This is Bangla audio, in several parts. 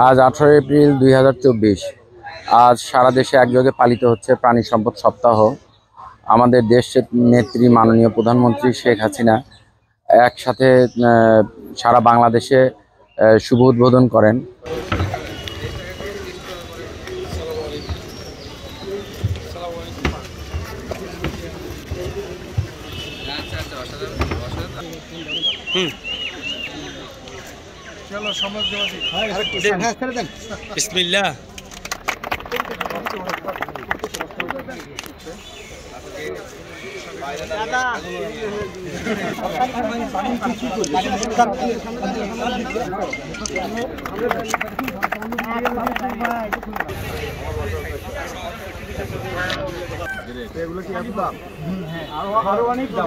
আজ 18 এপ্রিল 2024। আজ সারা দেশে একযোগে পালিত হচ্ছে প্রাণী সম্পদ সপ্তাহ। আমাদের দেশের নেত্রী মাননীয় প্রধানমন্ত্রী শেখ হাসিনা একসাথে সারা বাংলাদেশে শুভ উদ্বোধন করেন। चलो समझ बिस्मिल्लाह। এগুলো কি একদম আরো অনেক দাম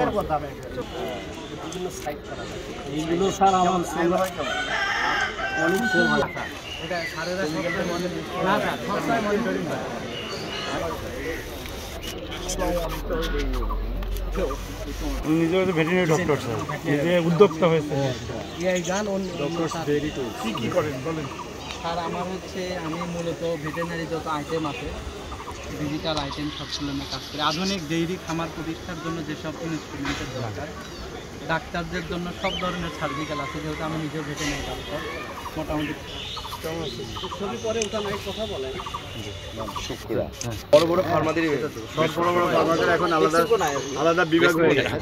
বিভিন্ন সাইট করা যায়। এইগুলো স্যার আমার সেল হয় কেমন? অনেক সেল হয়। এটা সারেরা সপ্তাহে মনিটরিং না স্যার, সপ্তাহে মনিটরিং হয়। নিজের ভেটেরিনারি ডক্টর স্যার, নিজে উদ্যোক্তা হয়েছে। এই গান ডক্টরস ভেরি টু কি করেন বলেন স্যার? আমার হচ্ছে আমি মূলত ভেটেরিনারি যত আইটেম আছে ডিজিটাল আইটেম সবগুলো আমি কাজ করি। আধুনিক ডেইরি খামার প্রতিষ্ঠার জন্য যেসব ইনস্ট্রুমেন্টের দরকার, ডাক্তারদের জন্য সব ধরনের সার্জিক্যাল আছে, যেহেতু আমি নিজেও ভেটেরিনারি ডাক্তার। মোটামুটি ছবি পরে ওটা নাই কথা বলেন। বড় বড় ফার্মাদের সব বড় বড় ফার্মাদের এখন আলাদা আলাদা বিভাগ হয়ে গেছে।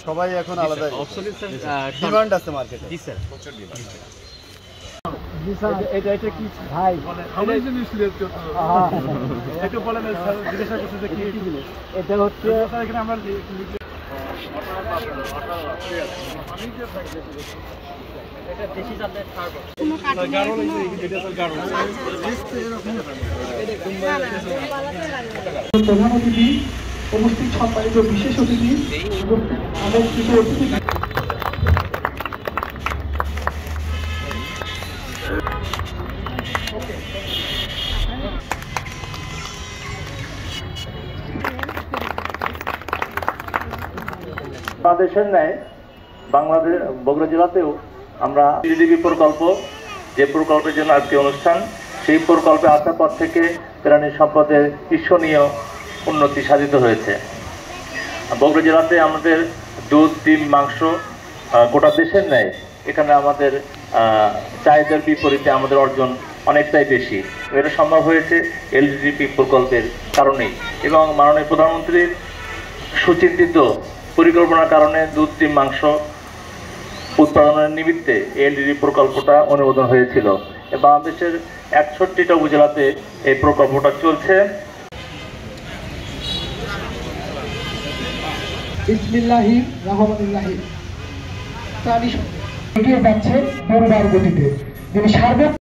সবাই এখন আলাদা ডিমান্ড আছে মার্কেটে। জি স্যার, প্রচুর ডিমান্ড। জি স্যার, এটা কি ভাই আমি জিনিস লিখতে তো একটু বলেন স্যার, জিজ্ঞাসা করতে যে কি জিনিস এটা হচ্ছে। স্যার এখানে আমরা এটা দেশি জাতের ফার্ম কোনো কাটি না, এটা তো গাড়ো প্রধান অতিথি উপস্থিত, সম্মানিত বিশেষ অতিথি, আমাদের কিছু অতিথি বাংলাদেশের ন্যায় বাংলাদেশ বগুড়া জেলাতেও আমরা সিডিবি প্রকল্প, যে প্রকল্পের জন্য আজকে অনুষ্ঠান, সেই প্রকল্পে আসার পর থেকে প্রাণী সম্পদের ঈর্ষণীয় উন্নতি সাধিত হয়েছে। বগুড়া জেলাতে আমাদের দুধ, ডিম, মাংস গোটা দেশের ন্যায় এখানে আমাদের চাহিদার বিপরীতে আমাদের অর্জন অনেকটাই বেশি। এটা সম্ভব হয়েছে এলডিপি প্রকল্পের কারণেই, এবং মাননীয় প্রধানমন্ত্রীর সুচিন্তিত পরিকল্পনার কারণে দুধ, ডিম, মাংস উৎপাদনের নিমিত্তে এলডিপি প্রকল্পটা অনুমোদন হয়েছিল। বাংলাদেশের 61টা উপজেলাতে এই প্রকল্পটা চলছে। বিসমিল্লাহির রহমানির রহিম। প্রাণী এগিয়ে যাচ্ছে দুর্বার গতিতে। যিনি সার্বভৌম